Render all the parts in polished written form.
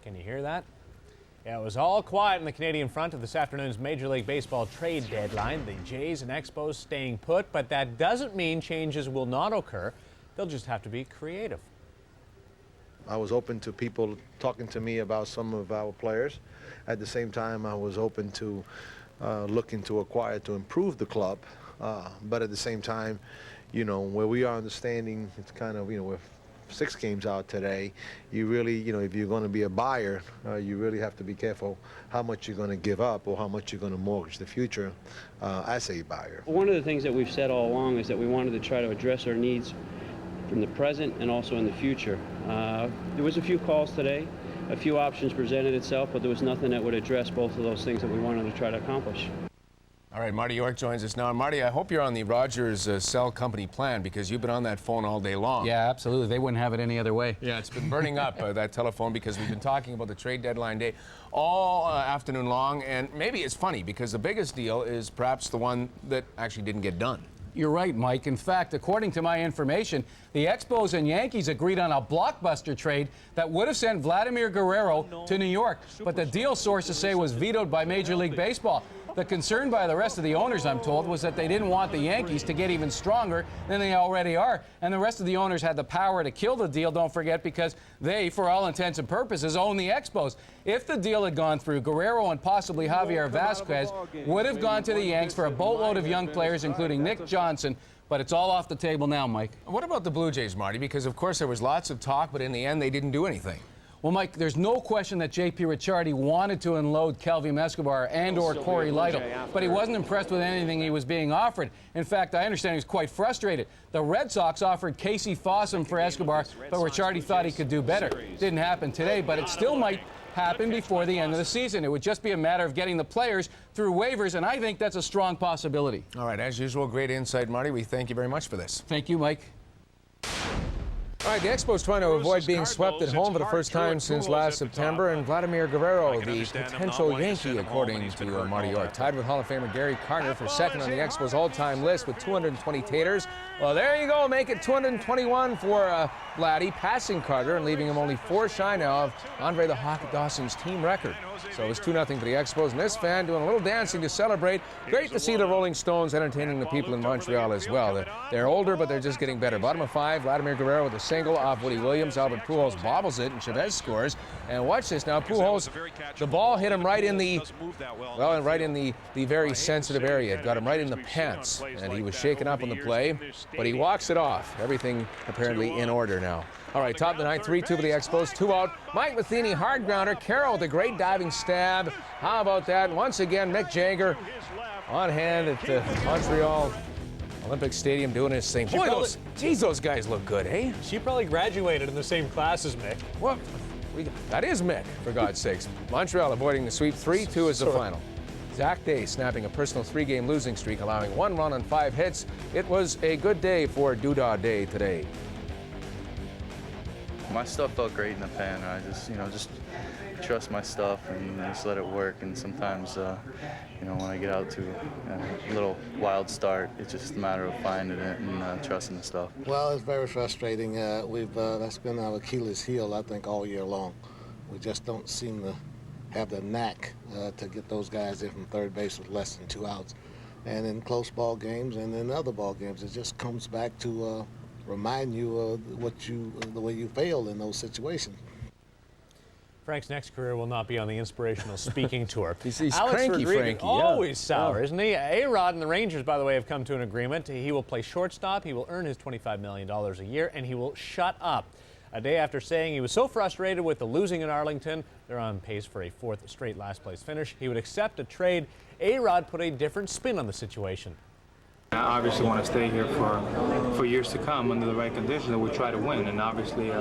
Can you hear that? Yeah, it was all quiet on the Canadian front of this afternoon's Major League Baseball trade deadline. The Jays and Expos staying put, but that doesn't mean changes will not occur. They'll just have to be creative. I was open to people talking to me about some of our players. At the same time, I was open to looking to acquire to improve the club. But at the same time, you know, where we are understanding, it's kind of, you know, we're 6 games out today. You really, you know, if you're going to be a buyer, you really have to be careful how much you're going to give up or how much you're going to mortgage the future as a buyer. One of the things that we've said all along is that we wanted to try to address our needs from the present and also in the future. There was a few calls today, a few options presented itself, but there was nothing that would address both of those things that we wanted to try to accomplish. All right, Marty York joins us now. Marty, I hope you're on the Rogers Cell Company plan because you've been on that phone all day long. Yeah, absolutely. They wouldn't have it any other way. Yeah, it's been burning up, that telephone, because we've been talking about the trade deadline day all afternoon long. And maybe it's funny because the biggest deal is perhaps the one that actually didn't get done. You're right, Mike. In fact, according to my information, the Expos and Yankees agreed on a blockbuster trade that would have sent Vladimir Guerrero to New York. But the deal, sources say, was vetoed by Major League Baseball. The concern by the rest of the owners, I'm told, was that they didn't want the Yankees to get even stronger than they already are. And the rest of the owners had the power to kill the deal, don't forget, because they, for all intents and purposes, own the Expos. If the deal had gone through, Guerrero and possibly Javier Vasquez would have gone to the Yanks for a boatload of young players, including Nick Johnson. But it's all off the table now, Mike. What about the Blue Jays, Marty? Because, of course, there was lots of talk, but in the end, they didn't do anything. Well, Mike, there's no question that J.P. Ricciardi wanted to unload Kelvin Escobar and/or Corey Lytle, but he wasn't impressed with anything he was being offered. In fact, I understand he was quite frustrated. The Red Sox offered Casey Fossum for Escobar, but Ricciardi thought he could do better. Didn't happen today, but it still might happen before the end of the season. It would just be a matter of getting the players through waivers, and I think that's a strong possibility. All right, as usual, great insight, Marty. We thank you very much for this. Thank you, Mike. All right, the Expos trying to avoid being swept at home for the first time since last September, and Vladimir Guerrero, the potential Yankee, according to Marty York, tied with Hall of Famer Gary Carter for second on the Expos all-time list with 220 taters. Well, there you go, make it 221 for Vladdy, passing Carter and leaving him only 4 shy now of Andre the Hawk Dawson's team record. So it was 2-0 for the Expos, and this fan doing a little dancing to celebrate. Great to see the Rolling Stones entertaining the people in Montreal as well. They're older, but they're just getting better. Bottom of 5, Vladimir Guerrero with a single off Woody Williams. Albert Pujols bobbles it, and Chavez scores. And watch this now, Pujols, the ball hit him right in the, well, right in the very sensitive area. It got him right in the pants, and he was shaken up on the play, but he walks it off. Everything apparently in order now. All right, top of the ninth, 3-2 for the Expos, 2 out. Mike Matheny, hard grounder. Carroll with a great diving stab. How about that? Once again, Mick Jagger on hand at the Montreal Olympic Stadium doing his thing. Boy, those guys look good, eh? She probably graduated in the same class as Mick. What? That is Mick, for God's sakes. Montreal avoiding the sweep. 3-2 is the final. Zach Day snapping a personal 3-game losing streak, allowing 1 run on 5 hits. It was a good day for Doodah Day today. My stuff felt great in the pen. I just trust my stuff and just let it work. And sometimes, when I get out to a little wild start, it's just a matter of finding it and trusting the stuff. Well, it's very frustrating. That's been our Achilles heel, I think, all year long. We just don't seem to have the knack to get those guys in from third base with less than 2 outs. And in close ball games and in other ball games, it just comes back to remind you of the way you failed in those situations. Frank's next career will not be on the inspirational speaking tour. He's Alex cranky, Rodriguez, Frankie. always sour, isn't he? A-Rod and the Rangers, by the way, have come to an agreement. He will play shortstop, he will earn his $25 million a year, and he will shut up. A day after saying he was so frustrated with the losing in Arlington, they're on pace for a 4th straight last-place finish. He would accept a trade. A-Rod put a different spin on the situation. I obviously want to stay here for years to come under the right conditions, and we try to win. And obviously,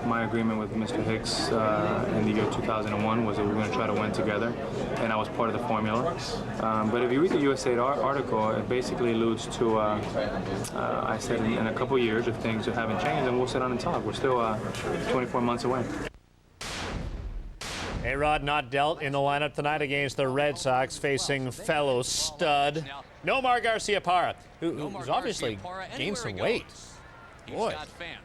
my agreement with Mr. Hicks in the year 2001 was that we were going to try to win together, and I was part of the formula. But if you read the USA article, it basically alludes to, I said in a couple years, if things haven't changed, then we'll sit down and talk. We're still 24 months away. A-Rod not dealt in the lineup tonight against the Red Sox, facing fellow stud Nomar Garciaparra, who's obviously gained some weight. Boy,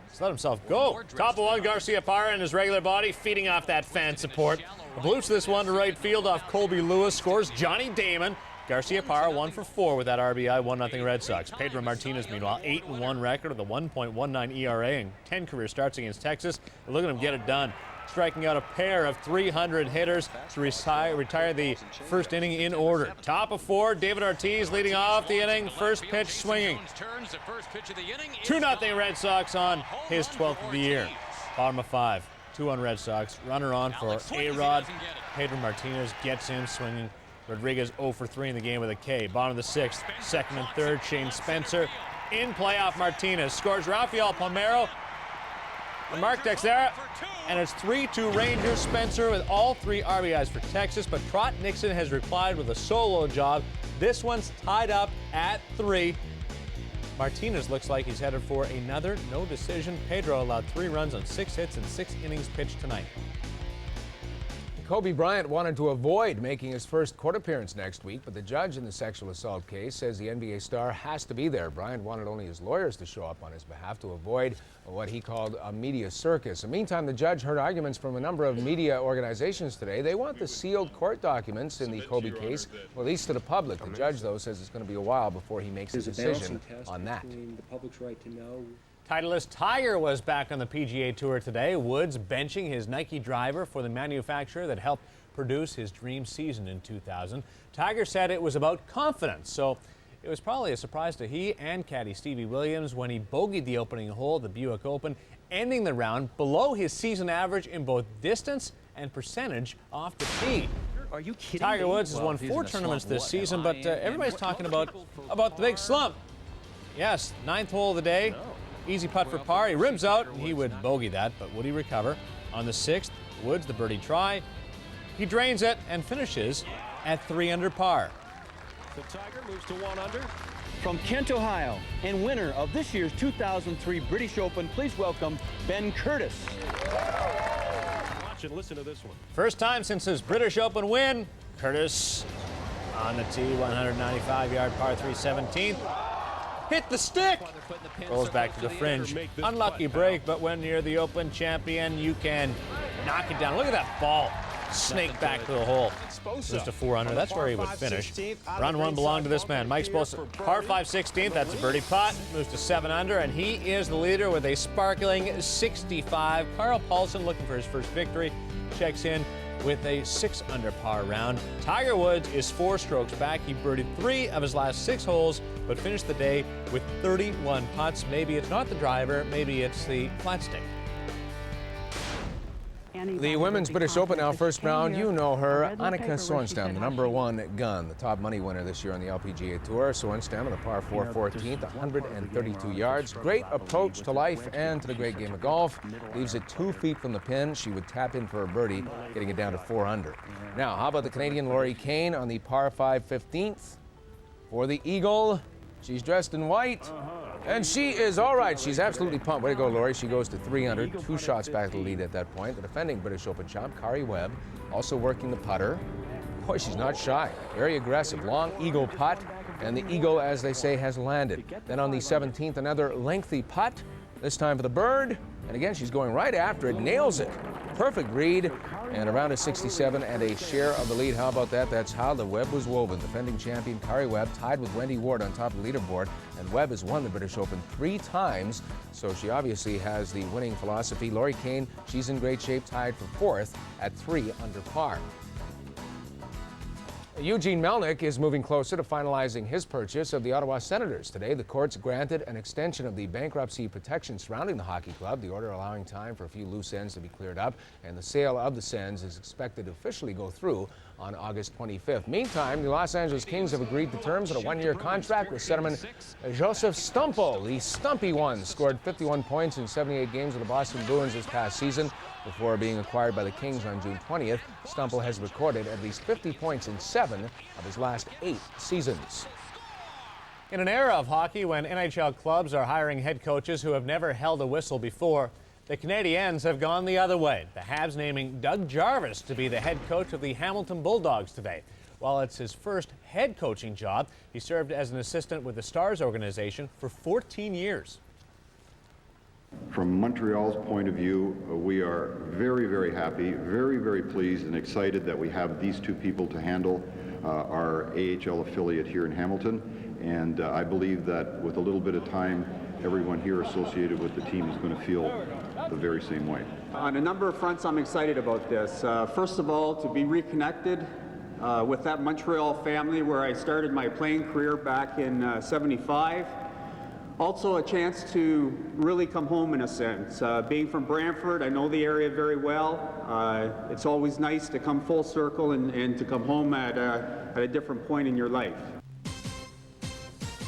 he's let himself go. Top of one, Garcia-Parra in his regular body, feeding off that fan support. Bloops this one to right field off Colby Lewis, scores Johnny Damon. Garcia-Parra 1 for 4 with that RBI, 1-0 Red Sox. Pedro Martinez, meanwhile, 8-1 record with a 1.19 ERA and 10 career starts against Texas. But look at him get it done, striking out a pair of 300 hitters to retire the first inning in order. Top of 4, David Ortiz leading off the inning, first pitch swinging. 2-0 Red Sox on his 12th of the year. Bottom of 5, 2-1 Red Sox. Runner on for A-Rod. Pedro Martinez gets in swinging. Rodriguez 0 for 3 in the game with a K. Bottom of the 6th, second and third, Shane Spencer in playoff. Martinez scores. Rafael Palmeiro, the Mark Texera, and it's 3-2 Rangers. Spencer with all 3 RBIs for Texas, but Trot Nixon has replied with a solo job. This one's tied up at 3. Martinez looks like he's headed for another no decision. Pedro allowed 3 runs on 6 hits and 6 innings pitched tonight. Kobe Bryant wanted to avoid making his first court appearance next week, but the judge in the sexual assault case says the NBA star has to be there. Bryant wanted only his lawyers to show up on his behalf to avoid what he called a media circus. In the meantime, the judge heard arguments from a number of media organizations today. They want the sealed court documents in the Kobe case released to the public. The judge, though, says it's going to be a while before he makes a decision on that. The public's right to know. Titleist Tiger was back on the PGA Tour today. Woods benching his Nike driver for the manufacturer that helped produce his dream season in 2000. Tiger said it was about confidence, so it was probably a surprise to he and caddy Stevie Williams when he bogeyed the opening hole at the Buick Open, ending the round below his season average in both distance and percentage off the tee. Are you kidding Tiger me? Woods has won 4 tournaments this season, but everybody's talking about the big slump. Yes, 9th hole of the day. Easy putt for par. He ribs out. He would bogey that, but would he recover? On the 6th, Woods, the birdie try. He drains it and finishes at 3 under par. The Tiger moves to 1 under. From Kent, Ohio, and winner of this year's 2003 British Open, please welcome Ben Curtis. Watch and listen to this one. First time since his British Open win, Curtis on the tee, 195-yard par 3 17th. Hit the stick. Rolls back to the fringe. Unlucky break, but when you're the Open champion, you can knock it down. Look at that ball. Snake back to the hole. Just a 4 under. That's where he would finish. Round 1 belonged to this man, Mike Sposa. Par 5 16th. That's a birdie putt. Moves to 7 under, and he is the leader with a sparkling 65. Carl Paulson looking for his first victory. Checks in with a 6 under par round. Tiger Woods is 4 strokes back. He birdied 3 of his last 6 holes, but finished the day with 31 putts. Maybe it's not the driver, maybe it's the flat stick. The Women's British Open now, first round. You know her, Annika Sorenstam, the #1 gun, the top money winner this year on the LPGA Tour. Sorenstam on the par 4 14th, 132 yards. Great approach to life and to the great game of golf. Leaves it 2 feet from the pin. She would tap in for a birdie, getting it down to 4 under. Now, how about the Canadian Laurie Kane on the par 5 15th? For the Eagle, she's dressed in white. And she is all right. She's absolutely pumped. Way to go, Laurie. She goes to 3 under, 2 shots back to the lead at that point. The defending British Open champ, Kari Webb, also working the putter. Boy, she's not shy. Very aggressive. Long eagle putt. And the eagle, as they say, has landed. Then on the 17th, another lengthy putt. This time for the bird. And again, she's going right after it. Nails it. Perfect read. And around a 67 and a share of the lead. How about that? That's how the web was woven. Defending champion Kari Webb tied with Wendy Ward on top of the leaderboard. And Webb has won the British Open 3 times. So she obviously has the winning philosophy. Laurie Kane, she's in great shape, tied for 4th at 3 under par. Eugene Melnick is moving closer to finalizing his purchase of the Ottawa Senators. Today, the courts granted an extension of the bankruptcy protection surrounding the hockey club, the order allowing time for a few loose ends to be cleared up, and the sale of the Sens is expected to officially go through on August 25th. Meantime, the Los Angeles Kings have agreed to terms on a 1-year contract with centerman Joseph Stumpo. The Stumpy one scored 51 points in 78 games with the Boston Bruins this past season. Before being acquired by the Kings on June 20th, Stumpo has recorded at least 50 points in 7 of his last 8 seasons. In an era of hockey when NHL clubs are hiring head coaches who have never held a whistle before, the Canadiens have gone the other way. The Habs naming Doug Jarvis to be the head coach of the Hamilton Bulldogs today. While it's his first head coaching job, he served as an assistant with the Stars organization for 14 years. From Montreal's point of view, we are very, very happy, very, very pleased and excited that we have these two people to handle our AHL affiliate here in Hamilton. And I believe that with a little bit of time, everyone here associated with the team is going to feel the very same way. On a number of fronts, I'm excited about this. First of all, to be reconnected with that Montreal family where I started my playing career back in '75. Also a chance to really come home in a sense. Being from Brantford, I know the area very well. It's always nice to come full circle and to come home at a different point in your life.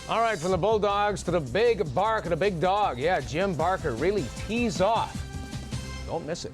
All right, from the Bulldogs to the big bark of the big dog. Yeah, Jim Barker really tees off. Don't miss it.